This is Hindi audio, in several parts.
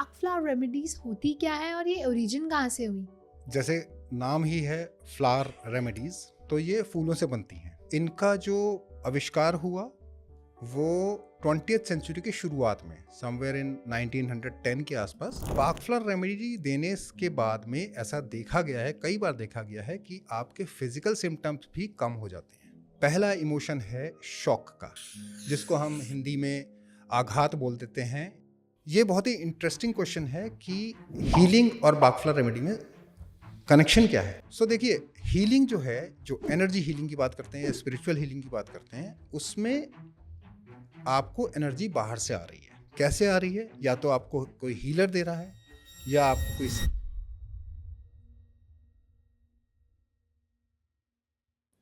बाक फ्लावर रेमेडीज होती क्या है और ये ओरिजिन कहाँ से हुई? जैसे नाम ही है फ्लावर रेमेडीज, तो ये फूलों से बनती हैं। इनका जो आविष्कार हुआ वो 20th सेंचुरी की शुरुआत में समवेयर इन 1910 के आसपास बाक फ्लावर रेमेडी देने के बाद में ऐसा देखा गया है, कई बार देखा गया है कि आपके फिजिकल सिम्टम्स भी कम हो जाते हैं। पहला इमोशन है शॉक का, जिसको हम हिंदी में आघात बोल देते हैं। ये बहुत ही इंटरेस्टिंग क्वेश्चन है कि हीलिंग और बाक फ्लावर रेमेडी में कनेक्शन क्या है। देखिए, हीलिंग जो है, जो एनर्जी हीलिंग की बात करते हैं या स्पिरिचुअल हीलिंग की बात करते हैं, उसमें आपको एनर्जी बाहर से आ रही है। कैसे आ रही है? या तो आपको कोई हीलर दे रहा है या आपको कोई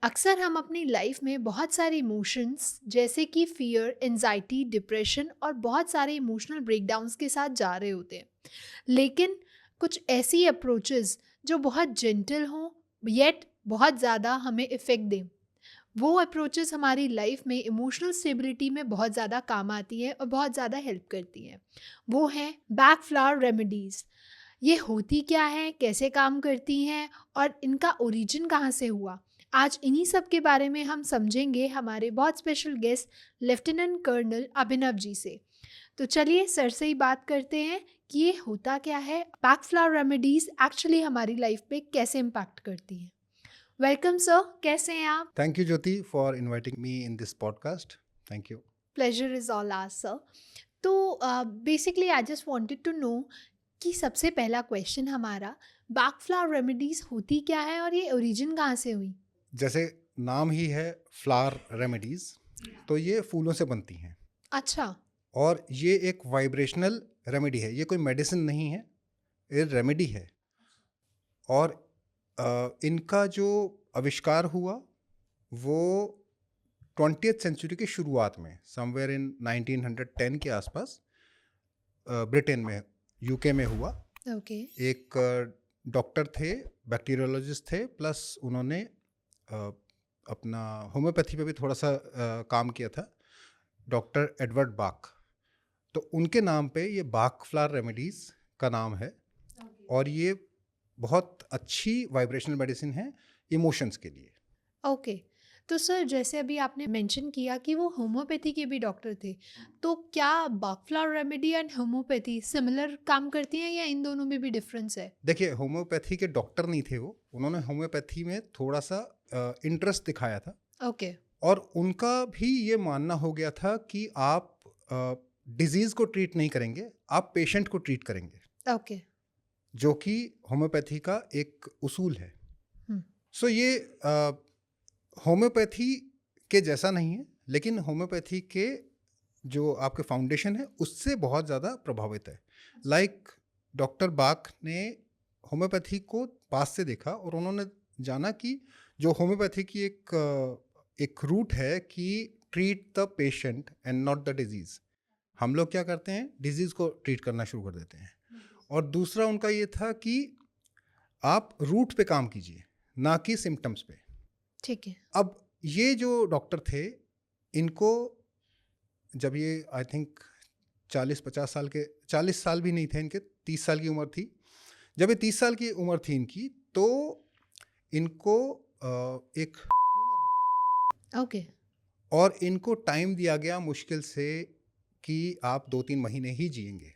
अक्सर हम अपनी लाइफ में बहुत सारे इमोशंस जैसे कि फियर, एंजाइटी, डिप्रेशन और बहुत सारे इमोशनल ब्रेकडाउन्स के साथ जा रहे होते हैं। लेकिन कुछ ऐसी अप्रोचेस जो बहुत जेंटल हों येट बहुत ज़्यादा हमें इफ़ेक्ट दें, वो अप्रोचेस हमारी लाइफ में इमोशनल स्टेबिलिटी में बहुत ज़्यादा काम आती हैं और बहुत ज़्यादा हेल्प करती हैं। वो हैं बैक फ्लावर रेमेडीज़। ये होती क्या हैं, कैसे काम करती हैं और इनका ओरिजिन कहाँ से हुआ? आज इन्हीं सब के बारे में हम समझेंगे हमारे बहुत special guest lieutenant colonel Abhinav ji से। तो चलिए सर से ही बात करते हैं कि ये होता क्या है, बैक फ्लावर रेमेडीज़ एक्चुअली हमारी लाइफ पे कैसे इम्पैक्ट करती हैं। वेलकम सर, कैसे हैं आप? Thank you Jyoti for inviting me in this podcast. Thank you. Pleasure is all our sir. तो basically I just wanted to know कि सबसे पहला क्वेश्चन हमारा, बैक फ्लावर रेमेडीज़ होती क्या है और ये ओरिजिन कहाँ से हुई? जैसे नाम ही है फ्लावर रेमेडीज, तो ये फूलों से बनती हैं अच्छा। और ये एक वाइब्रेशनल रेमेडी है। ये कोई मेडिसिन नहीं है, ये रेमेडी है। और इनका जो आविष्कार हुआ वो 20th सेंचुरी की शुरुआत में समवेयर इन 1910 के आसपास ब्रिटेन में, यूके में हुआ। ओके। एक डॉक्टर थे, बैक्टीरियोलॉजिस्ट थे, प्लस उन्होंने अपना होम्योपैथी पे भी थोड़ा सा काम किया था, डॉक्टर एडवर्ड बाक। तो उनके नाम पे ये बाक फ्लावर रेमेडीज़ का नाम है। और ये बहुत अच्छी वाइब्रेशनल मेडिसिन है इमोशंस के लिए। ओके। तो सर जैसे अभी आपने मेंशन किया कि वो होम्योपैथी के भी डॉक्टर थे, तो क्या back flower remedy and homeopathy similar काम करती हैं या इन दोनों में भी डिफरेंस है? देखिए, होम्योपैथी के डॉक्टर नहीं थे वो, उन्होंने होम्योपैथी में थोड़ा सा इंटरेस्ट दिखाया था। ओके। और उनका भी ये मानना हो गया था कि आप डिजीज़ को ट्रीट नहीं करेंगे, आप पेशेंट को ट्रीट करेंगे, ओके। जो कि होम्योपैथी का एक उसूल है। हम्म। ये होम्योपैथी के जैसा नहीं है, लेकिन होम्योपैथी के जो आपके फाउंडेशन है उससे बहुत ज़्यादा प्रभावित है। लाइक डॉक्टर बाक ने होम्योपैथी को पास से देखा और उन्होंने जाना कि जो होम्योपैथी की एक रूट है कि treat the patient and not the disease. हम लोग क्या करते हैं, डिजीज़ को ट्रीट करना शुरू कर देते हैं। और दूसरा उनका ये था कि आप रूट पे काम कीजिए, ना कि सिम्टम्स पे। ठीक है। अब ये जो डॉक्टर थे, इनको जब ये आई थिंक 40-50 साल के, 40 साल भी नहीं थे इनके, 30 साल की उम्र थी। जब ये 30 साल की उम्र थी इनकी, तो इनको एक ओके। और इनको टाइम दिया गया मुश्किल से कि आप 2-3 महीने ही जिएंगे।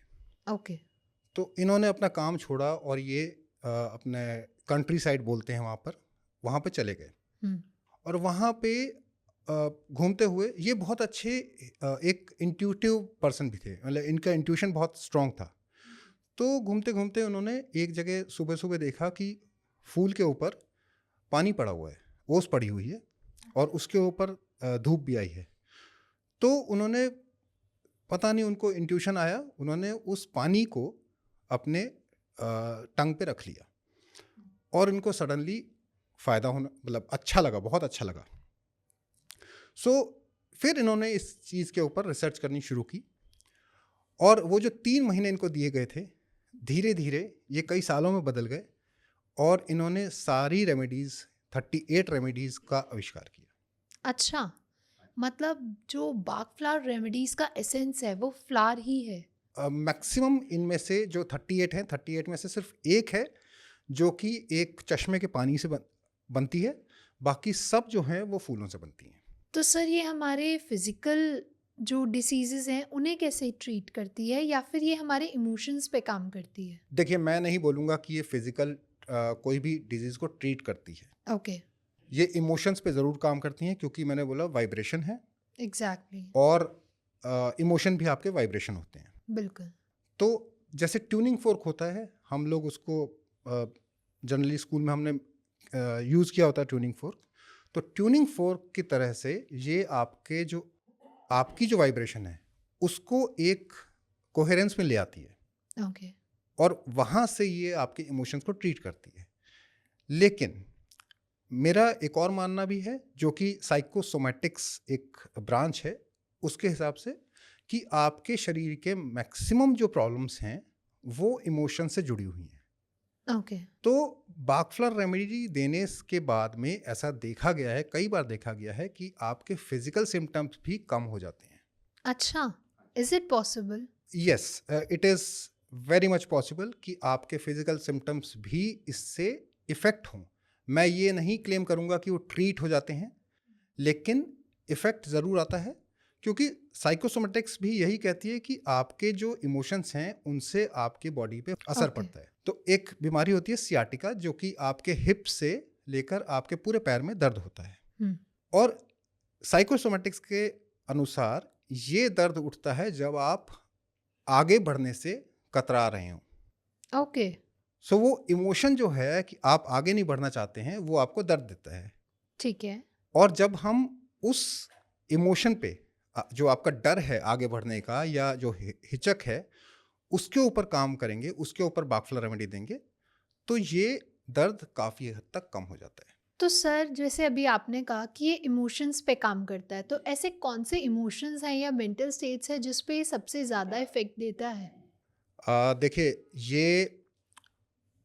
ओके। तो इन्होंने अपना काम छोड़ा और ये अपने कंट्री साइड बोलते हैं वहाँ पे चले गए। हम्म। और वहाँ पे घूमते हुए ये बहुत अच्छे एक इंट्यूटिव पर्सन भी थे, मतलब इनका इंट्यूशन बहुत स्ट्रांग था। तो घूमते घूमते उन्होंने एक जगह सुबह सुबह देखा कि फूल के ऊपर पानी पड़ा हुआ है, ओस पड़ी हुई है और उसके ऊपर धूप भी आई है। तो उन्होंने, पता नहीं उनको इंट्यूशन आया, उन्होंने उस पानी को अपने टंग पे रख लिया और उनको सडनली फ़ायदा होना, मतलब अच्छा लगा, बहुत अच्छा लगा। फिर इन्होंने इस चीज़ के ऊपर रिसर्च करनी शुरू की और वो जो 3 महीने इनको दिए गए थे, धीरे धीरे ये कई सालों में बदल गए और इन्होंने सारी रेमेडीज़, 38 रेमेडीज़ का आविष्कार किया। अच्छा, मतलब जो बैक फ्लावर रेमेडीज़ का एसेंस है वो फ्लावर ही है। मैक्सिमम इनमें से जो 38 हैं, 38 में से सिर्फ एक है जो कि एक चश्मे के पानी से बनती है, बाकी सब जो हैं वो फूलों से बनती हैं। तो सर ये हमारे फिजिकल जो डिसीजेज हैं उन्हें कैसे ट्रीट करती है, या फिर ये हमारे इमोशंस पे काम करती है? देखिए, मैं नहीं बोलूँगा कि ये फिजिकल कोई भी डिजीज़ को ट्रीट करती है। ओके। ये इमोशंस पे ज़रूर काम करती हैं, क्योंकि मैंने बोला वाइब्रेशन है, एग्जैक्टली। और इमोशन भी आपके वाइब्रेशन होते हैं। बिल्कुल। तो जैसे ट्यूनिंग फोर्क होता है, हम लोग उसको जनरली स्कूल में हमने यूज़ किया होता है ट्यूनिंग फोर्क। तो ट्यूनिंग फोर्क की तरह से ये आपकी जो वाइब्रेशन है उसको एक कोहेरेंस में ले आती है, ओके। और वहाँ से ये आपके इमोशंस को ट्रीट करती है। लेकिन मेरा एक और मानना भी है, जो कि साइकोसोमेटिक्स एक ब्रांच है, उसके हिसाब से, कि आपके शरीर के मैक्सिमम जो प्रॉब्लम्स हैं वो इमोशन से जुड़ी हुई हैं। ओके। तो बाकफ्लावर रेमेडी देने के बाद में ऐसा देखा गया है, कई बार देखा गया है, कि आपके फिजिकल सिम्टम्स भी कम हो जाते हैं। अच्छा, is it possible? Yes, it is very much possible कि आपके फिजिकल सिम्टम्स भी इससे इफ़ेक्ट हों। मैं ये नहीं क्लेम करूँगा कि वो ट्रीट हो जाते हैं, लेकिन इफ़ेक्ट ज़रूर आता है, क्योंकि साइकोसोमेटिक्स भी यही कहती है कि आपके जो इमोशंस हैं उनसे आपकी बॉडी पे असर ओके। पड़ता है। तो एक बीमारी होती है सियाटिका, जो कि आपके हिप से लेकर आपके पूरे पैर में दर्द होता है, हम्म। और साइकोसोमेटिक्स के अनुसार ये दर्द उठता है जब आप आगे बढ़ने से कतरा रहे हों। ओके। सो वो इमोशन जो है कि आप आगे नहीं बढ़ना चाहते हैं, वो आपको दर्द देता है। ठीक है। और जब हम उस इमोशन पे जो आपका डर है आगे बढ़ने का, या जो हिचक है, उसके ऊपर काम करेंगे, उसके ऊपर बाकफ्लावर रेमेडी देंगे, तो ये दर्द काफ़ी हद तक कम हो जाता है। तो सर जैसे अभी आपने कहा कि ये इमोशंस पे काम करता है, तो ऐसे कौन से इमोशंस हैं या मेंटल स्टेट्स हैं जिस पे ये सबसे ज़्यादा इफेक्ट देता है? देखिए, ये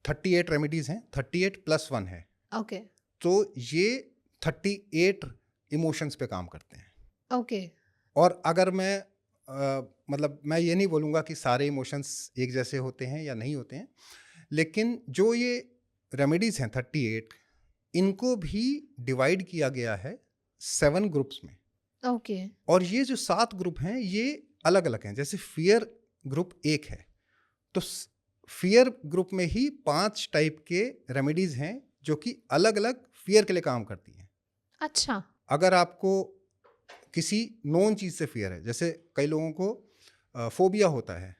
38 रेमेडीज़ हैं, 38 प्लस 1 है, ओके। तो ये 38 इमोशंस पे काम करते हैं। ओके। और अगर मैं मतलब मैं ये नहीं बोलूँगा कि सारे इमोशंस एक जैसे होते हैं या नहीं होते हैं, लेकिन जो ये रेमेडीज़ हैं 38, इनको भी डिवाइड किया गया है 7 ग्रुप्स में। ओके। और ये जो 7 ग्रुप हैं ये अलग अलग हैं। जैसे फियर ग्रुप एक है, तो फियर ग्रुप में ही 5 टाइप के रेमेडीज़ हैं जो कि अलग अलग फियर के लिए काम करती हैं। अच्छा। अगर आपको किसी नोन चीज़ से फियर है, जैसे कई लोगों को फोबिया होता है,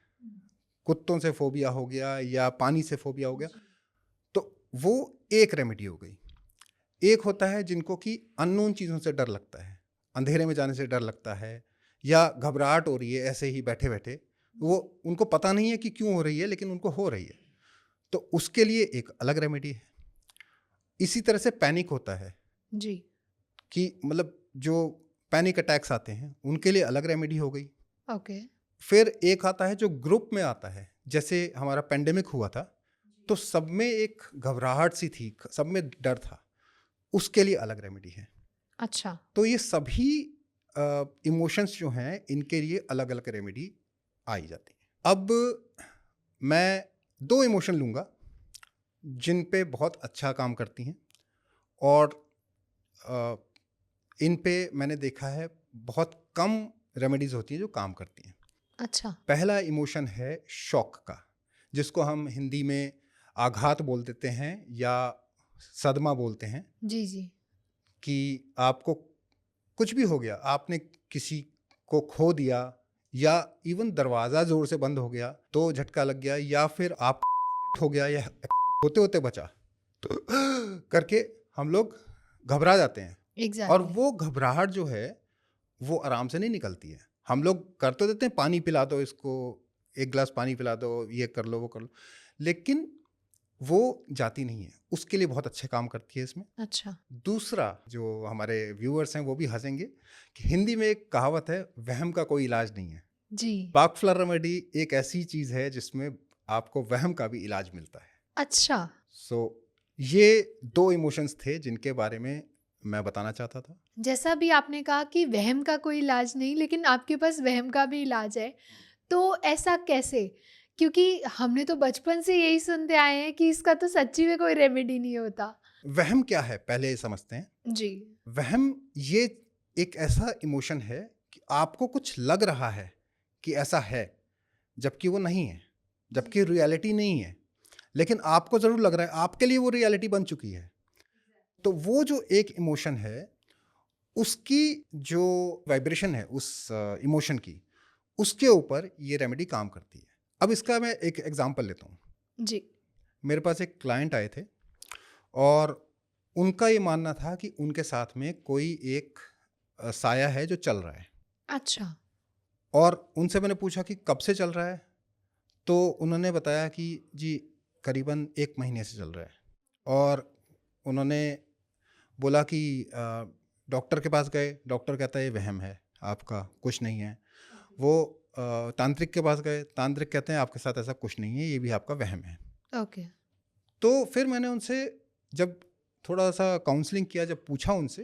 कुत्तों से फोबिया हो गया या पानी से फोबिया हो गया, तो वो एक रेमेडी हो गई। एक होता है जिनको कि अननोन चीज़ों से डर लगता है, अंधेरे में जाने से डर लगता है, या घबराहट हो रही है ऐसे ही बैठे बैठे, वो उनको पता नहीं है कि क्यों हो रही है, लेकिन उनको हो रही है, तो उसके लिए एक अलग रेमेडी है। इसी तरह से पैनिक होता है, जी। कि मतलब जो पैनिक अटैक्स आते हैं उनके लिए अलग रेमेडी हो गई। ओके। फिर एक आता है जो ग्रुप में आता है, जैसे हमारा पेंडेमिक हुआ था, तो सब में एक घबराहट सी थी, सब में डर था, उसके लिए अलग रेमेडी है। अच्छा। तो ये सभी इमोशंस जो हैं इनके लिए अलग अलग रेमेडी आई जाती है। अब मैं 2 इमोशन लूँगा जिन पे बहुत अच्छा काम करती हैं, और अ, इन पे मैंने देखा है बहुत कम रेमेडीज़ होती हैं जो काम करती हैं। अच्छा। पहला इमोशन है शॉक का, जिसको हम हिंदी में आघात बोल देते हैं या सदमा बोलते हैं, जी जी। कि आपको कुछ भी हो गया, आपने किसी को खो दिया, या इवन दरवाज़ा ज़ोर से बंद हो गया तो झटका लग गया, या फिर आप हो गया या होते होते बचा, तो करके हम लोग घबरा जाते हैं। और एग्जैक्टली। वो घबराहट जो है वो आराम से नहीं निकलती है। हम लोग कर तो देते हैं, पानी पिला दो इसको, 1 गिलास पानी पिला दो, ये कर लो वो कर लो, लेकिन वो जाती नहीं है। उसके लिए बहुत अच्छे काम करती है इसमें। अच्छा। दूसरा, जो हमारे व्यूअर्स हैं वो भी हंसेंगे, कि हिंदी में एक कहावत है, वहम का कोई इलाज नहीं है। जी। बाकफ्लावर रेमेडी एक ऐसी चीज़ है जिसमें आपको वहम का भी इलाज मिलता है। अच्छा। सो ये 2 इमोशंस थे जिनके बारे में मैं बताना चाहता था। जैसा भी आपने कहा कि वहम का कोई इलाज नहीं, लेकिन आपके पास वहम का भी इलाज है। तो ऐसा कैसे? क्योंकि हमने तो बचपन से यही सुनते आए हैं कि इसका तो सच्ची में कोई रेमेडी नहीं होता। वहम क्या है पहले ये समझते हैं। जी। वहम ये एक ऐसा इमोशन है कि आपको कुछ लग रहा है कि ऐसा है, जबकि वो नहीं है, जबकि रियलिटी नहीं है, लेकिन आपको ज़रूर लग रहा है, आपके लिए वो रियलिटी बन चुकी है। तो वो जो एक इमोशन है, उसकी जो वाइब्रेशन है उस इमोशन की, उसके ऊपर ये रेमेडी काम करती है। अब इसका मैं एक एग्जांपल लेता हूँ। जी। मेरे पास एक क्लाइंट आए थे और उनका ये मानना था कि उनके साथ में कोई एक साया है जो चल रहा है। अच्छा। और उनसे मैंने पूछा कि कब से चल रहा है? तो उन्होंने बताया कि जी करीबन 1 महीने से चल रहा है। और उन्होंने बोला कि डॉक्टर के पास गए, डॉक्टर कहता है ये वहम है आपका, कुछ नहीं है। वो तांत्रिक के पास गए, तांत्रिक कहते हैं आपके साथ ऐसा कुछ नहीं है, ये भी आपका वहम है। ओके। तो फिर मैंने उनसे जब थोड़ा सा काउंसलिंग किया, जब पूछा उनसे,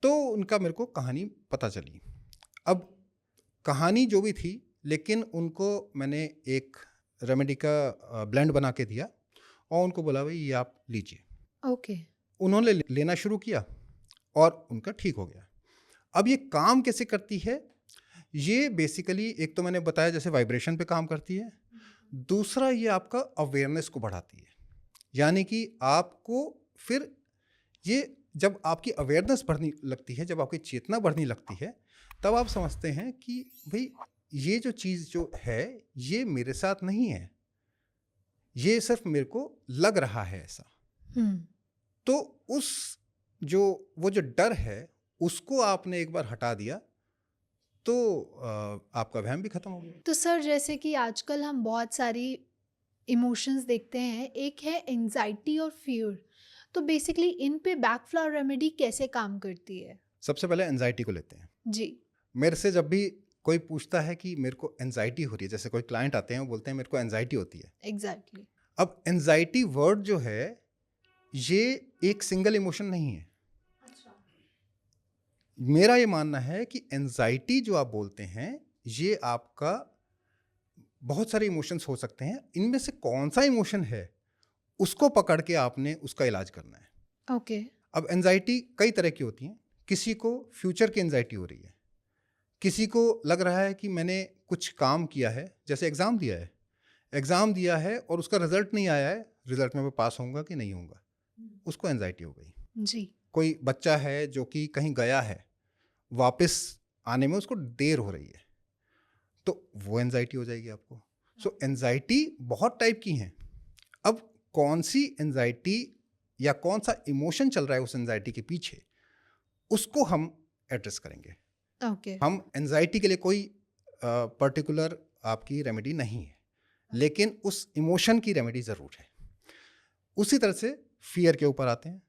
तो उनका मेरे को कहानी पता चली। अब कहानी जो भी थी, लेकिन उनको मैंने एक रेमेडी का ब्लेंड बना के दिया और उनको बोला भाई ये आप लीजिए। ओके। उन्होंने लेना शुरू किया और उनका ठीक हो गया। अब ये काम कैसे करती है? ये बेसिकली एक तो मैंने बताया जैसे वाइब्रेशन पे काम करती है, दूसरा ये आपका अवेयरनेस को बढ़ाती है। यानी कि आपको फिर ये जब आपकी अवेयरनेस बढ़ने लगती है, जब आपकी चेतना बढ़ने लगती है, तब आप समझते हैं कि भाई ये जो चीज़ जो है ये मेरे साथ नहीं है, ये सिर्फ मेरे को लग रहा है ऐसा। हुँ। तो उस जो वो जो डर है उसको आपने एक बार हटा दिया तो आपका वहम भी खत्म हो गया। तो सर जैसे कि आजकल हम बहुत सारी इमोशंस देखते हैं, एक है एंग्ज़ायटी और फ़ियर। तो बेसिकली इन पे बैकफ्लावर रेमेडी कैसे काम करती है? सबसे पहले एंजाइटी को लेते हैं। जी। मेरे से जब भी कोई पूछता है कि मेरे को एंजाइटी हो रही है, जैसे कोई क्लाइंट आते हैं वो बोलते हैं मेरे को एंजाइटी होती है। एग्ज़ैक्टली। अब एंजाइटी वर्ड जो है ये एक सिंगल इमोशन नहीं है। मेरा ये मानना है कि एंजाइटी जो आप बोलते हैं ये आपका बहुत सारे इमोशंस हो सकते हैं, इनमें से कौन सा इमोशन है उसको पकड़ के आपने उसका इलाज करना है। ओके। अब एंजाइटी कई तरह की होती हैं। किसी को फ्यूचर की एंजाइटी हो रही है, किसी को लग रहा है कि मैंने कुछ काम किया है, जैसे एग्ज़ाम दिया है और उसका रिजल्ट नहीं आया है, रिजल्ट में मैं पास होऊंगा कि नहीं होऊंगा, उसको एंजाइटी हो गई। जी। कोई बच्चा है जो कि कहीं गया है, वापस आने में उसको देर हो रही है, तो वो एंजाइटी हो जाएगी आपको। सो एंजाइटी बहुत टाइप की हैं। अब कौन सी एंजाइटी या कौन सा इमोशन चल रहा है उस एंजाइटी के पीछे, उसको हम एड्रेस करेंगे। ओके। हम एंजाइटी के लिए कोई पर्टिकुलर आपकी रेमेडी नहीं है, लेकिन उस इमोशन की रेमेडी ज़रूर है। उसी तरह से फियर के ऊपर आते हैं।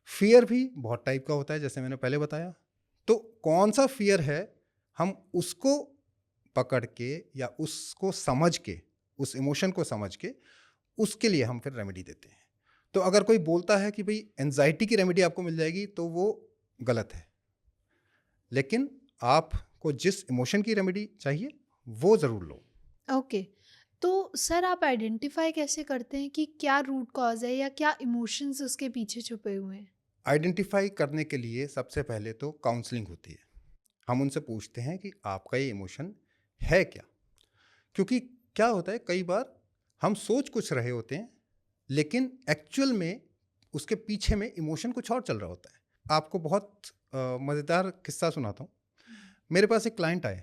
फियर भी बहुत टाइप का होता है, जैसे मैंने पहले बताया। तो कौन सा फियर है, हम उसको पकड़ के या उसको समझ के, उस इमोशन को समझ के, उसके लिए हम फिर रेमेडी देते हैं। तो अगर कोई बोलता है कि भाई एंजाइटी की रेमेडी आपको मिल जाएगी, तो वो गलत है। लेकिन आपको जिस इमोशन की रेमेडी चाहिए वो ज़रूर लो। ओके। तो सर आप आइडेंटिफ़ाई कैसे करते हैं कि क्या रूट कॉज़ है या क्या इमोशंस उसके पीछे छुपे हुए हैं? आइडेंटिफाई करने के लिए सबसे पहले तो काउंसलिंग होती है। हम उनसे पूछते हैं कि आपका ये इमोशन है क्या? क्योंकि क्या होता है, कई बार हम सोच कुछ रहे होते हैं, लेकिन एक्चुअल में उसके पीछे में इमोशन कुछ और चल रहा होता है। आपको बहुत मज़ेदार किस्सा सुनाता हूँ। मेरे पास एक क्लाइंट आए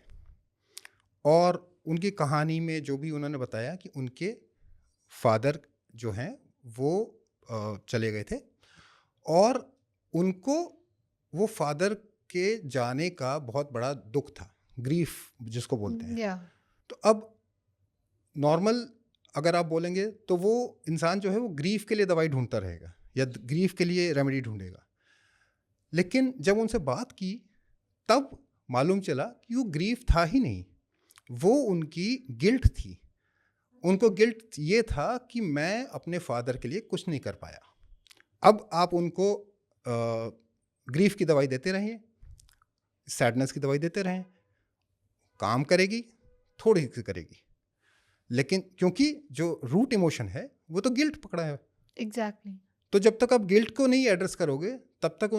और उनकी कहानी में जो भी उन्होंने बताया कि उनके फादर जो हैं वो चले गए थे और उनको वो फादर के जाने का बहुत बड़ा दुख था, ग्रीफ जिसको बोलते हैं। या। तो अब नॉर्मल अगर आप बोलेंगे तो वो इंसान जो है वो ग्रीफ के लिए दवाई ढूंढता रहेगा या ग्रीफ के लिए रेमेडी ढूंढेगा। लेकिन जब उनसे बात की तब मालूम चला कि वो ग्रीफ था ही नहीं, वो उनकी गिल्ट थी। उनको गिल्ट ये था कि मैं अपने फादर के लिए कुछ नहीं कर पाया। अब आप उनको ग्रीफ की दवाई देते रहें, सैडनेस की दवाई देते रहें, काम करेगी थोड़ी सी करेगी, लेकिन क्योंकि जो रूट इमोशन है वो तो गिल्ट पकड़ा है। एग्जैक्टली। तो जब तक आप गिल्ट को नहीं एड्रेस करोगे तब तक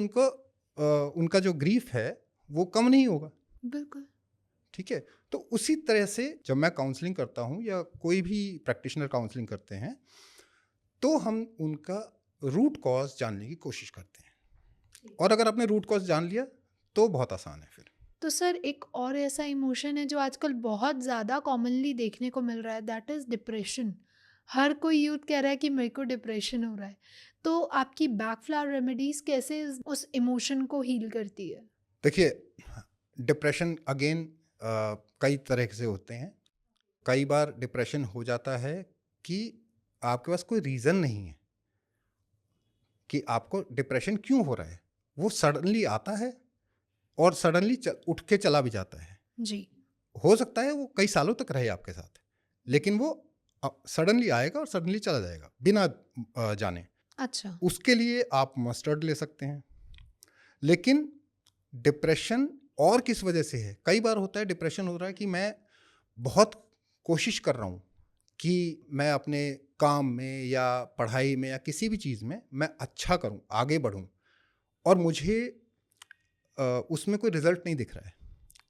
उनका जो ग्रीफ है वो कम नहीं होगा। बिल्कुल। ठीक है। तो उसी तरह से जब मैं काउंसलिंग करता हूँ या कोई भी प्रैक्टिशनर काउंसलिंग करते हैं तो हम उनका रूट कॉज जानने की कोशिश करते हैं, और अगर आपने रूट कॉज जान लिया तो बहुत आसान है फिर। तो सर एक और ऐसा इमोशन है जो आजकल बहुत ज़्यादा कॉमनली देखने को मिल रहा है, दैट इज़ डिप्रेशन। हर कोई यूथ कह रहा है कि मेरे को डिप्रेशन हो रहा है। तो आपकी बैकफ्लावर रेमेडीज कैसे उस इमोशन को हील करती है? देखिए, डिप्रेशन अगेन कई तरह से होते हैं। कई बार डिप्रेशन हो जाता है कि आपके पास कोई रीज़न नहीं है कि आपको डिप्रेशन क्यों हो रहा है। वो सडनली आता है और सडनली उठ के चला भी जाता है। जी। हो सकता है वो कई सालों तक रहे आपके साथ, लेकिन वो सडनली आएगा और सडनली चला जाएगा बिना जाने। अच्छा। उसके लिए आप मस्टर्ड ले सकते हैं। लेकिन डिप्रेशन और किस वजह से है? कई बार होता है डिप्रेशन हो रहा है कि मैं बहुत कोशिश कर रहा हूँ कि मैं अपने काम में या पढ़ाई में या किसी भी चीज़ में मैं अच्छा करूँ, आगे बढ़ूँ, और मुझे उसमें कोई रिजल्ट नहीं दिख रहा है।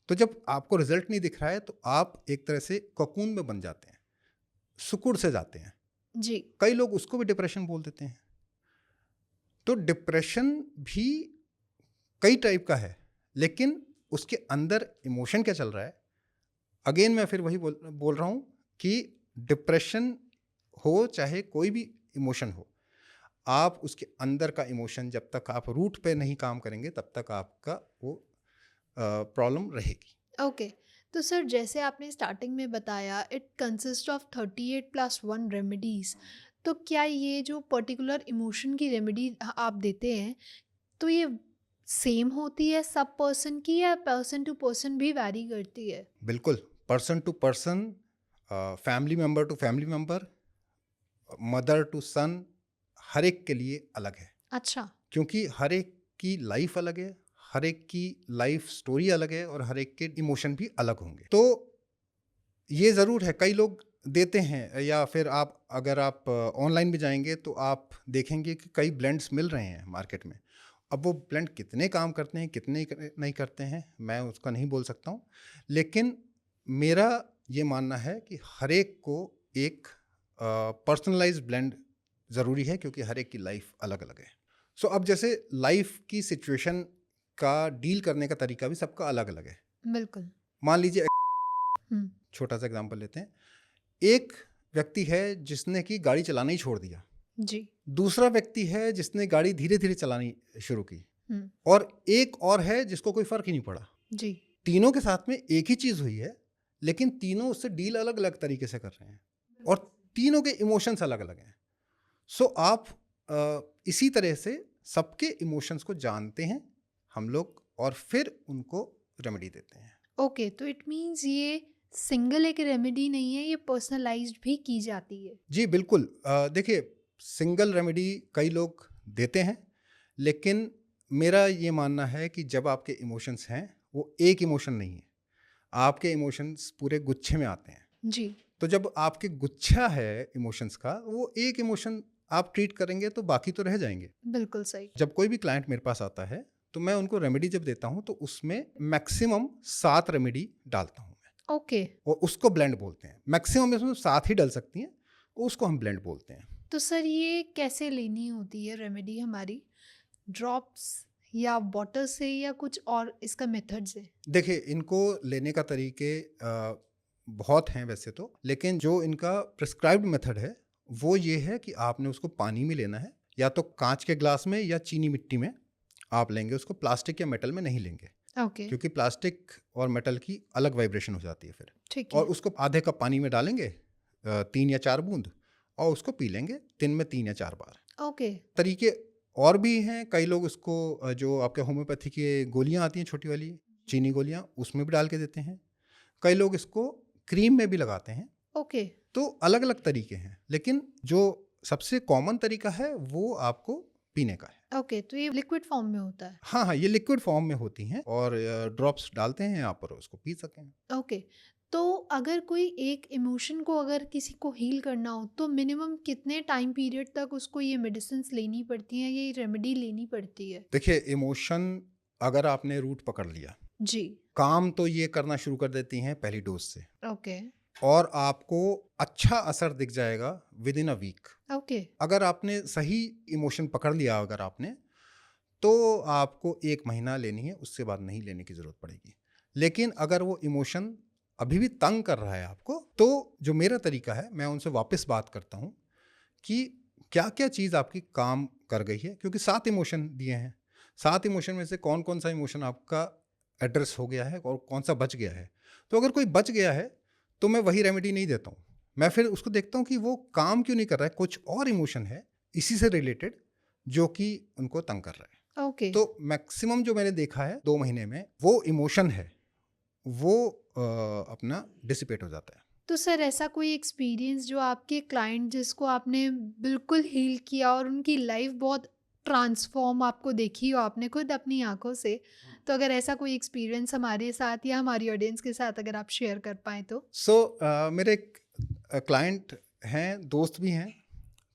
तो जब आपको रिजल्ट नहीं दिख रहा है तो आप एक तरह से ककून में बन जाते हैं, सुकुड़ से जाते हैं। जी। कई लोग उसको भी डिप्रेशन बोल देते हैं। तो डिप्रेशन भी कई टाइप का है, लेकिन उसके अंदर इमोशन क्या चल रहा है। अगेन मैं फिर वही बोल रहा हूँ कि डिप्रेशन हो चाहे कोई भी इमोशन हो, आप उसके अंदर का इमोशन जब तक आप रूट पे नहीं काम करेंगे तब तक आपका वो प्रॉब्लम रहेगी। ओके। तो सर जैसे आपने स्टार्टिंग में बताया इट कंसिस्ट ऑफ 38+1 रेमेडीज, तो क्या ये जो पर्टिकुलर इमोशन की रेमेडी आप देते हैं तो ये सेम होती है सब पर्सन की, या पर्सन टू पर्सन भी वैरी करती है? बिल्कुल, person to person, family member to family member, mother to son, हर एक के लिए अलग है। अच्छा। क्योंकि हर एक की लाइफ अलग है, हर एक की लाइफ स्टोरी अलग है, और हर एक के इमोशन भी अलग होंगे। तो ये ज़रूर है, कई लोग देते हैं, या फिर अगर आप ऑनलाइन भी जाएंगे तो आप देखेंगे कि कई ब्लेंड्स मिल रहे हैं मार्केट में। अब वो ब्लेंड कितने काम करते हैं, कितने नहीं करते हैं, मैं उसका नहीं बोल सकता हूँ। लेकिन मेरा ये मानना है कि हर एक को एक पर्सनलाइज्ड ब्लेंड ज़रूरी है, क्योंकि हर एक की लाइफ अलग अलग है। सो अब जैसे लाइफ की सिचुएशन का डील करने का तरीका भी सबका अलग अलग है। बिल्कुल। मान लीजिए, हम्म। छोटा सा एग्जांपल लेते हैं। एक व्यक्ति है जिसने कि गाड़ी चलाना ही छोड़ दिया। जी। दूसरा व्यक्ति है जिसने गाड़ी धीरे धीरे चलानी शुरू की। हम्म। और एक और है जिसको कोई फर्क ही नहीं पड़ा। जी। तीनों के साथ में एक ही चीज हुई है, लेकिन तीनों उससे डील अलग अलग तरीके से कर रहे हैं, और तीनों के इमोशंस अलग अलग हैं। सो आप इसी तरह से सबके इमोशंस को जानते हैं हम लोग, और फिर उनको रेमेडी देते हैं। ओके, तो इट मीन्स ये सिंगल एक रेमेडी नहीं है, ये पर्सनलाइज्ड भी की जाती है। जी बिल्कुल। देखिए, सिंगल रेमेडी कई लोग देते हैं, लेकिन मेरा ये मानना है कि जब आपके इमोशंस हैं, वो एक इमोशन नहीं है, आपके इमोशंस पूरे गुच्छे में आते हैं। जी। तो जब आपके गुच्छा है इमोशंस का, वो एक इमोशन आप ट्रीट करेंगे तो बाकी तो रह जाएंगे। बिल्कुल सही। जब कोई भी क्लाइंट मेरे पास आता है तो मैं उनको रेमेडी जब देता हूँ तो उसमें मैक्सिमम 7 रेमेडी डालता हूँ मैं, ओके। और उसको ब्लेंड बोलते हैं। मैक्सिमम इसमें 7 ही डल सकती हैं, उसको हम ब्लेंड बोलते हैं। तो सर ये कैसे लेनी होती है रेमेडी हमारी, ड्रॉप्स या बॉटल से या कुछ और इसका मेथड से? देखिए, इनको लेने का तरीके बहुत हैं वैसे तो, लेकिन जो इनका प्रिस्क्राइब्ड मेथड है वो ये है कि आपने उसको पानी में लेना है, या तो कांच के ग्लास में या चीनी मिट्टी में आप लेंगे उसको, प्लास्टिक या मेटल में नहीं लेंगे। ओके। क्योंकि प्लास्टिक और मेटल की अलग वाइब्रेशन हो जाती है फिर। ठीक और है। उसको आधे कप पानी में डालेंगे, 3 या 4 बूंद, और उसको पी लेंगे दिन में 3 या 4 बार। ओके। तरीके और भी हैं। कई लोग उसको जो आपके होम्योपैथी की गोलियां आती हैं छोटी वाली चीनी गोलियां, उसमें भी डाल के देते हैं। कई लोग इसको क्रीम में भी लगाते हैं। ओके। तो अलग अलग तरीके हैं, लेकिन जो सबसे कॉमन तरीका है वो आपको पीने का है। ओके, तो ये लिक्विड फॉर्म में होता है? हाँ हाँ, ये लिक्विड फॉर्म में होती हैं, और ड्रॉप्स डालते हैं आप और उसको पी सकें। ओके। तो अगर कोई एक इमोशन को अगर किसी को हील करना हो तो मिनिमम कितने टाइम पीरियड तक उसको ये मेडिसिन्स लेनी पड़ती हैं, ये रेमेडी लेनी पड़ती है? देखिए, इमोशन अगर आपने रूट पकड़ लिया, जी। काम तो ये करना शुरू कर देती हैं पहली डोज से, ओके। और आपको अच्छा असर दिख जाएगा within a week. Okay. अगर आपने सही इमोशन पकड़ लिया अगर आपने, तो आपको 1 महीना लेनी है, उससे बाद नहीं लेने की ज़रूरत पड़ेगी। लेकिन अगर वो इमोशन अभी भी तंग कर रहा है आपको, तो जो मेरा तरीका है, मैं उनसे वापस बात करता हूँ कि क्या-क्या चीज़ आपकी काम कर गई है, क्योंकि 7 इमोशन दिए हैं। 7 इमोशन में से कौन-कौन सा इमोशन आपका एड्रेस हो गया है और कौन-सा बच गया है। तो अगर कोई बच गया है, तो मैं वही रेमेडी नहीं देता हूँ। मैं फिर उसको देखता हूँ कि वो काम क्यों नहीं कर रहा है, कुछ और इमोशन है इसी से रिलेटेड जो कि उनको तंग कर रहा है। ओके। तो मैक्सिमम जो मैंने देखा है 2 महीने में, वो इमोशन है, वो अपना डिसिपेट हो जाता है। तो सर ऐसा कोई एक्सपीरियंस जो आपके क्लाइंट जिसको आपने बिल्कुल हील किया और उनकी लाइफ बहुत ट्रांसफॉर्म आपको देखी हो आपने खुद अपनी आंखों से, तो अगर ऐसा कोई एक्सपीरियंस हमारे साथ या हमारी ऑडियंस के साथ अगर आप शेयर कर पाएँ तो? मेरे एक क्लाइंट हैं, दोस्त भी हैं,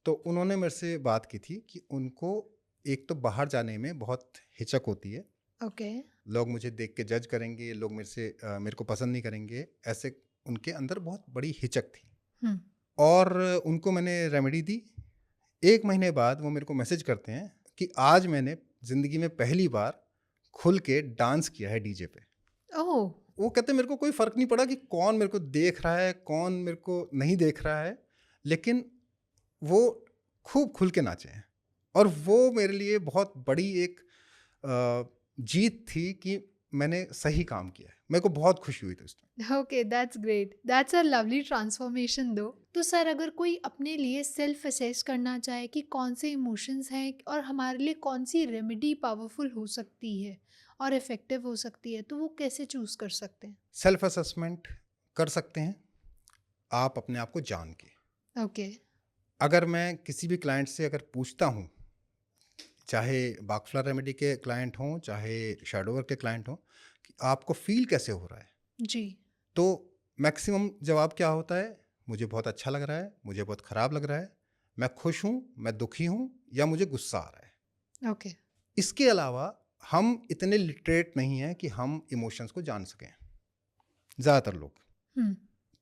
तो उन्होंने मेरे से बात की थी कि उनको एक तो बाहर जाने में बहुत हिचक होती है। ओके। लोग मुझे देख के जज करेंगे, लोग मेरे को पसंद नहीं करेंगे, ऐसे उनके अंदर बहुत बड़ी हिचक थी। हुँ। और उनको मैंने रेमेडी दी। 1 महीने बाद वो मेरे को मैसेज करते हैं कि आज मैंने ज़िंदगी में पहली बार खुल के डांस किया है डीजे पे। ओह! वो कहते हैं मेरे को कोई फ़र्क नहीं पड़ा कि कौन मेरे को देख रहा है, कौन मेरे को नहीं देख रहा है, लेकिन वो खूब खुल के नाचे हैं। और वो मेरे लिए बहुत बड़ी एक जीत थी कि मैंने सही काम किया है। मेरे को बहुत खुशी हुई थी उस time. Okay, that's great. That's a lovely transformation दो। तो सर अगर कोई अपने लिए सेल्फ असेस करना चाहे कि कौन से इमोशंस हैं और हमारे लिए कौन सी रेमेडी पावरफुल हो सकती है और इफ़ेक्टिव हो सकती है, तो वो कैसे चूज़ कर सकते हैं? सेल्फ असेसमेंट कर सकते हैं आप अपने आप को जान के। ओके। अगर मैं किसी भी क्लाइंट से अगर पूछता हूँ, चाहे बाकफ्ला रेमेडी के क्लाइंट हों, चाहे शैडो वर्क के क्लाइंट हों, कि आपको फ़ील कैसे हो रहा है? जी। तो मैक्सिमम जवाब क्या होता है? मुझे बहुत अच्छा लग रहा है, मुझे बहुत ख़राब लग रहा है, मैं खुश हूँ, मैं दुखी हूँ, या मुझे गुस्सा आ रहा है। ओके। इसके अलावा हम इतने लिटरेट नहीं हैं कि हम इमोशंस को जान सकें, ज़्यादातर लोग। हुँ।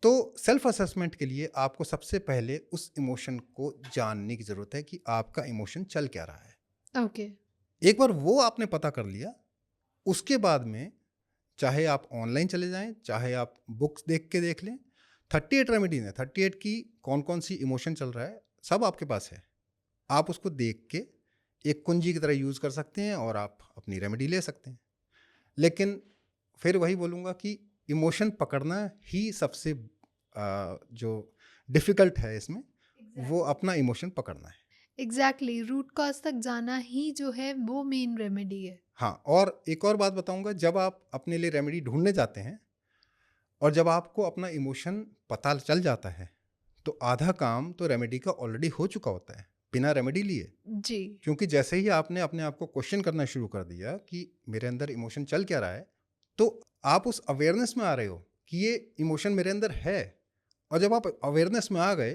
तो सेल्फ असेसमेंट के लिए आपको सबसे पहले उस इमोशन को जानने की ज़रूरत है कि आपका इमोशन चल क्या रहा है। ओके। एक बार वो आपने पता कर लिया, उसके बाद में चाहे आप ऑनलाइन चले जाएं, चाहे आप बुक्स देख के देख लें, 38 रेमेडीज हैं, 38 की कौन कौन सी इमोशन चल रहा है सब आपके पास है। आप उसको देख के एक कुंजी की तरह यूज़ कर सकते हैं और आप अपनी रेमेडी ले सकते हैं। लेकिन फिर वही बोलूँगा कि इमोशन पकड़ना ही सबसे जो डिफ़िकल्ट है इसमें, वो अपना इमोशन पकड़ना है। एग्ज़ैक्टली, रूट कॉज़ तक जाना ही जो है वो मेन रेमेडी है। हाँ, और एक और बात बताऊँगा, जब आप अपने लिए रेमेडी ढूँढने जाते हैं और जब आपको अपना इमोशन पता चल जाता है, तो आधा काम तो रेमेडी का ऑलरेडी हो चुका होता है, बिना रेमेडी लिए। जी। क्योंकि जैसे ही आपने अपने आप को क्वेश्चन करना शुरू कर दिया कि मेरे अंदर इमोशन चल क्या रहा है, तो आप उस अवेयरनेस में आ रहे हो कि ये इमोशन मेरे अंदर है। और जब आप अवेयरनेस में आ गए,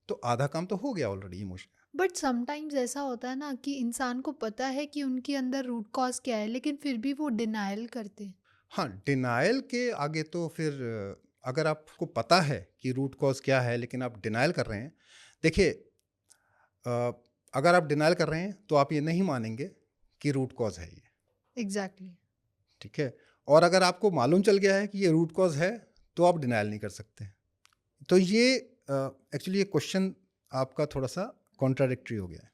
तो आधा काम तो हो गया ऑलरेडी इमोशन। बट समटाइम्स ऐसा होता है ना कि इंसान को पता है कि उनके अंदर रूट कॉज़ क्या है, लेकिन फिर भी वो डिनायल करते हैं। हाँ, डिनायल के आगे तो फिर अगर आपको पता है कि रूट कॉज़ क्या है, लेकिन आप डिनायल कर रहे हैं, देखिए, अगर आप डिनायल कर रहे हैं, तो आप ये नहीं मानेंगे कि रूट कॉज़ है ये, एग्ज़ैक्टली। ठीक है? और अगर आपको मालूम चल गया है कि ये रूट कॉज़ है, तो आप डिनायल नहीं कर सकते। तो ये एक्चुअली ये क्वेश्चन आपका थोड़ा-सा कॉन्ट्राडिक्टरी हो गया है।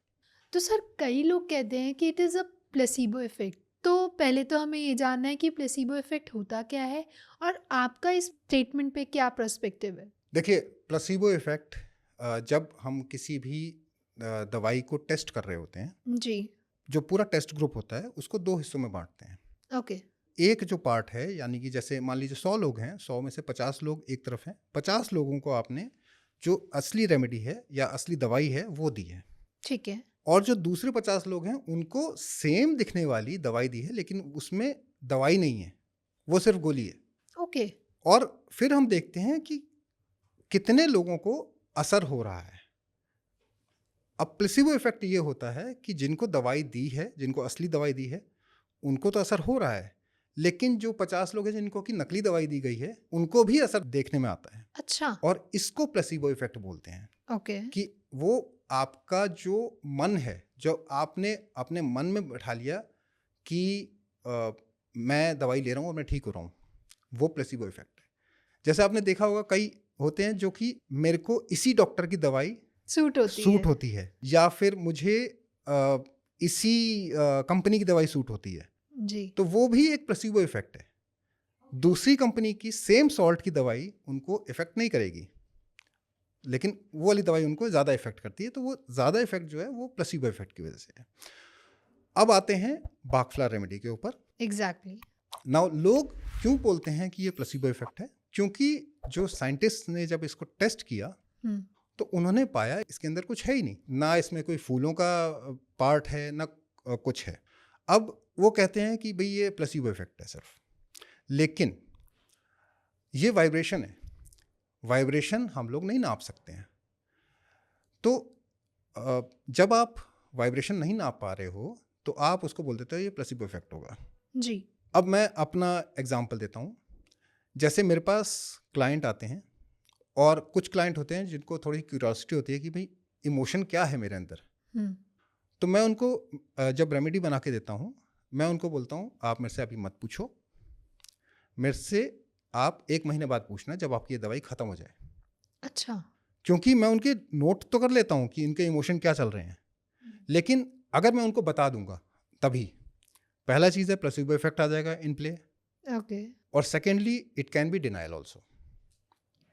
तो सर कई लोग कहते हैं कि it is a placebo effect. तो पहले तो हमें ये जानना है कि प्लेसिबो इफ़ेक्ट होता क्या है और आपका इस स्टेटमेंट पे क्या पर्सपेक्टिव है? देखिए, प्लेसिबो इफ़ेक्ट, जब हम किसी भी दवाई को टेस्ट कर रहे होते हैं, जी। जो पूरा टेस्ट ग्रुप होता है, उसको 2 हिस्सों में बाँटते हैं। ओके। एक जो पार्ट है, यानी कि जैसे मान लीजिए 100 लोग हैं, 100 में से 50 लोग एक तरफ हैं, 50 लोगों को आपने जो असली रेमेडी है या असली दवाई है, वो दी है। ठीक है। और जो दूसरे 50 लोग हैं, उनको सेम दिखने वाली दवाई दी है, लेकिन उसमें दवाई नहीं है, वो सिर्फ़ गोली है। ओके। और फिर हम देखते हैं कि कितने लोगों को असर हो रहा है। अब प्लेसिबो इफेक्ट ये होता है कि जिनको दवाई दी है, जिनको असली दवाई दी है, उनको तो असर हो रहा है, लेकिन जो 50 लोग हैं जिनको की नकली दवाई दी गई है, उनको भी असर देखने में आता है। अच्छा। और इसको प्लेसिबो इफेक्ट बोलते हैं। ओके। कि वो आपका जो मन है, जो आपने अपने मन में बैठा लिया कि मैं दवाई ले रहा हूँ और मैं ठीक हो रहा हूँ, वो प्लेसिबो इफेक्ट है। जैसे आपने देखा होगा, कई होते हैं जो कि मेरे को इसी डॉक्टर की दवाई सूट होती है, या फिर मुझे इसी कंपनी की दवाई सूट होती है, जी। तो वो भी एक प्लेसिबो इफेक्ट है। दूसरी कंपनी की सेम सॉल्ट की दवाई उनको इफेक्ट नहीं करेगी, लेकिन वो वाली दवाई उनको ज़्यादा इफेक्ट करती है, तो वो ज़्यादा इफेक्ट जो है वो प्लेसिबो इफेक्ट की वजह से है। अब आते हैं बाकफ्लार रेमेडी के ऊपर। एग्जैक्टली। नाउ लोग क्यों बोलते हैं कि ये प्लेसिबो इफेक्ट है? क्योंकि जो साइंटिस्ट ने जब इसको टेस्ट किया तो उन्होंने पाया इसके अंदर कुछ है ही नहीं, ना इसमें कोई फूलों का पार्ट है, ना कुछ है। अब वो कहते हैं कि भाई ये प्लेसिबो इफेक्ट है सिर्फ, लेकिन ये वाइब्रेशन है, वाइब्रेशन हम लोग नहीं नाप सकते हैं। तो जब आप वाइब्रेशन नहीं नाप पा रहे हो तो आप उसको बोल देते हो ये प्लेसिबो इफेक्ट होगा। जी। अब मैं अपना एग्जांपल देता हूँ। जैसे मेरे पास क्लाइंट आते हैं, और कुछ क्लाइंट होते हैं जिनको थोड़ी क्यूरियोसिटी होती है कि भाई इमोशन क्या है मेरे अंदर। तो मैं उनको जब रेमेडी बना के देता हूँ, मैं उनको बोलता हूँ आप मेरे से अभी मत पूछो, मेरे से आप 1 महीने बाद पूछना जब आपकी ये दवाई ख़त्म हो जाए। अच्छा। क्योंकि मैं उनके नोट तो कर लेता हूँ कि इनके इमोशन क्या चल रहे हैं, लेकिन अगर मैं उनको बता दूंगा तभी पहला चीज़ है प्लेसिबो इफेक्ट आ जाएगा इन प्ले। ओके। और secondly it can be denial also.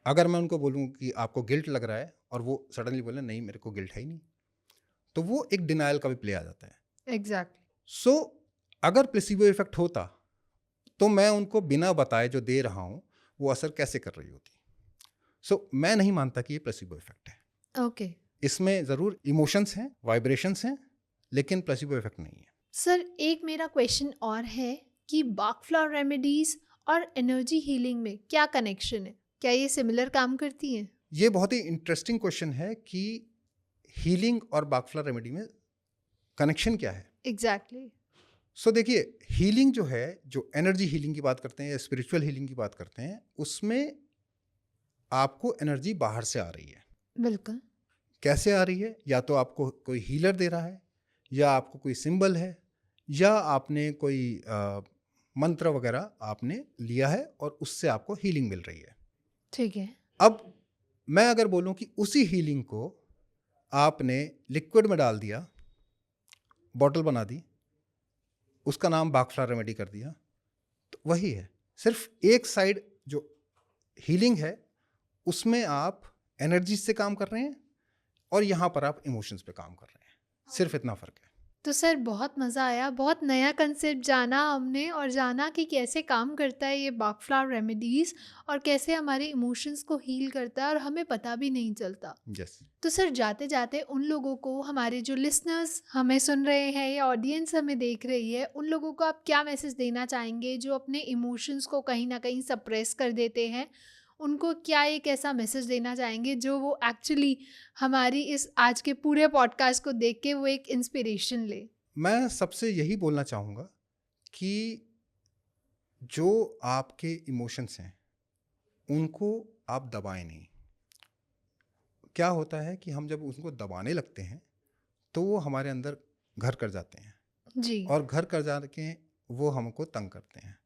अगर मैं उनको बोलूँ कि आपको गिल्ट लग रहा है और वो सडनली बोले नहीं मेरे को गिल्ट है ही नहीं, तो वो एक डिनायल का भी प्ले आ जाता है। एग्जैक्टली। सो अगर प्लेसिबो इफेक्ट होता तो मैं उनको बिना बताए जो दे रहा हूँ वो असर कैसे कर रही होती। सो मैं नहीं मानता कि ये प्लेसिबो इफेक्ट है। ओके। इसमें ज़रूर इमोशंस हैं, वाइब्रेशंस हैं, लेकिन प्लेसिबो इफेक्ट नहीं है। सर एक मेरा क्वेश्चन और है कि बाकफ्लावर रेमेडीज और एनर्जी हीलिंग में क्या कनेक्शन है? क्या ये सिमिलर काम करती हैं? ये बहुत ही इंटरेस्टिंग क्वेश्चन है कि हीलिंग और बाकफ्लावर रेमेडी में कनेक्शन क्या है। एग्जैक्टली। सो देखिए, हीलिंग जो है, जो एनर्जी हीलिंग की बात करते हैं या स्पिरिचुअल हीलिंग की बात करते हैं, उसमें आपको एनर्जी बाहर से आ रही है। बिल्कुल। कैसे आ रही है? या तो आपको कोई हीलर दे रहा है, या आपको कोई सिंबल है, या आपने कोई मंत्र वगैरह आपने लिया है और उससे आपको हीलिंग मिल रही है। ठीक है। अब मैं अगर बोलूं कि उसी हीलिंग को आपने लिक्विड में डाल दिया, बॉटल बना दी, उसका नाम बाकफ्लावर रेमेडी कर दिया, तो वही है। सिर्फ एक साइड जो हीलिंग है उसमें आप एनर्जी से काम कर रहे हैं और यहाँ पर आप इमोशंस पे काम कर रहे हैं, सिर्फ इतना फ़र्क है। तो सर बहुत मज़ा आया, बहुत नया कंसेप्ट जाना हमने और जाना कि कैसे काम करता है ये बाकफ्लावर रेमेडीज़ और कैसे हमारे इमोशंस को हील करता है और हमें पता भी नहीं चलता। यस। तो सर जाते जाते उन लोगों को, हमारे जो लिसनर्स हमें सुन रहे हैं या ऑडियंस हमें देख रही है, उन लोगों को आप क्या मैसेज देना चाहेंगे जो अपने इमोशंस को कहीं ना कहीं सप्रेस कर देते हैं? उनको क्या एक ऐसा मैसेज देना चाहेंगे जो वो एक्चुअली हमारी इस आज के पूरे पॉडकास्ट को देख के वो एक इंस्पिरेशन ले? मैं सबसे यही बोलना चाहूँगा कि जो आपके इमोशंस हैं उनको आप दबाएं नहीं। क्या होता है कि हम जब उनको दबाने लगते हैं तो वो हमारे अंदर घर कर जाते हैं, जी। और घर कर जाके वो हमको तंग करते हैं।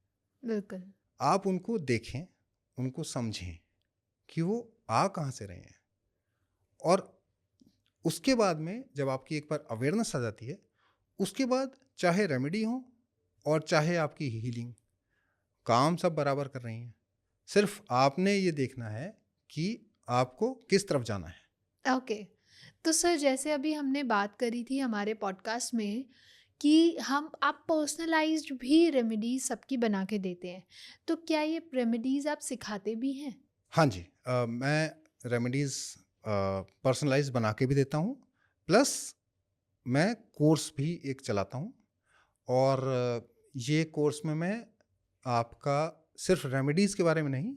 बिल्कुल। आप उनको देखें, उनको समझें कि वो आ कहाँ से रहे हैं, और उसके बाद में जब आपकी एक बार अवेयरनेस आ जाती है, उसके बाद चाहे रेमेडी हो और चाहे आपकी हीलिंग, काम सब बराबर कर रही हैं। सिर्फ आपने ये देखना है कि आपको किस तरफ जाना है। ओके। तो सर जैसे अभी हमने बात करी थी हमारे पॉडकास्ट में कि आप पर्सनलाइज्ड भी रेमेडीज सबकी बना के देते हैं, तो क्या ये रेमेडीज आप सिखाते भी हैं? हाँ जी, मैं रेमेडीज़ पर्सनलाइज बना के भी देता हूँ, प्लस मैं कोर्स भी एक चलाता हूँ। और ये कोर्स में मैं आपका सिर्फ रेमेडीज़ के बारे में नहीं,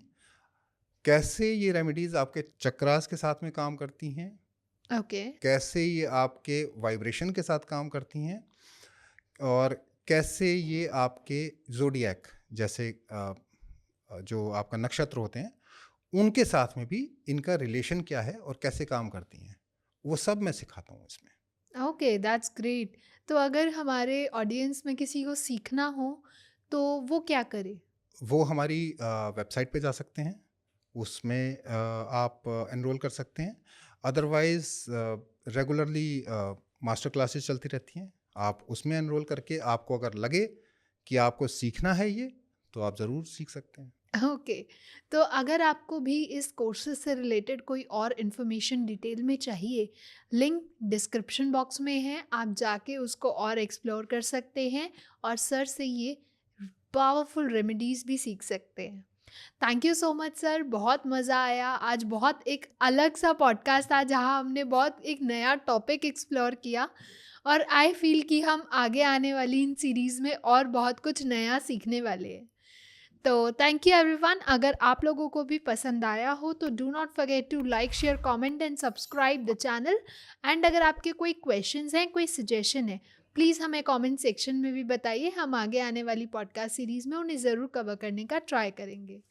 कैसे ये रेमेडीज़ आपके चक्रास के साथ में काम करती हैं, ओके। कैसे ये आपके वाइब्रेशन के साथ काम करती हैं, और कैसे ये आपके ज़ोडिएक जैसे जो आपका नक्षत्र होते हैं, उनके साथ में भी इनका रिलेशन क्या है और कैसे काम करती हैं, वो सब मैं सिखाता हूँ इसमें। Okay, that's great. तो अगर हमारे ऑडियंस में किसी को सीखना हो, तो वो क्या करे? वो हमारी वेबसाइट पे जा सकते हैं, उसमें आप एनरोल कर सकते हैं। अदरवाइज़ रेगुलरली मास्टर क्लासेस चलती रहती हैं, आप उसमें एनरोल करके आपको अगर लगे कि आपको सीखना है ये, तो आप ज़रूर सीख सकते हैं। ओके। तो अगर आपको भी इस कोर्सेज से रिलेटेड कोई और इन्फॉर्मेशन डिटेल में चाहिए, लिंक डिस्क्रिप्शन बॉक्स में है, आप जाके उसको और एक्सप्लोर कर सकते हैं और सर से ये पावरफुल रेमेडीज़ भी सीख सकते हैं। Thank you so much sir, बहुत मज़ा आया। आज बहुत एक अलग सा पॉडकास्ट था जहाँ हमने बहुत एक नया टॉपिक एक्सप्लोर किया, और आई फील कि हम आगे आने वाली इन सीरीज़ में और बहुत कुछ नया सीखने वाले हैं। तो थैंक यू एवरीवन। अगर आप लोगों को भी पसंद आया हो तो do not forget to like, share, comment and subscribe the channel. And अगर आपके कोई क्वेश्चंस हैं, कोई सजेशन है, प्लीज़ हमें कमेंट सेक्शन में भी बताइए। हम आगे आने वाली पॉडकास्ट सीरीज़ में उन्हें ज़रूर कवर करने का ट्राई करेंगे।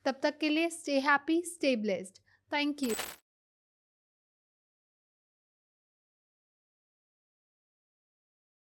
तब तक के लिए stay happy, stay blessed. Thank you.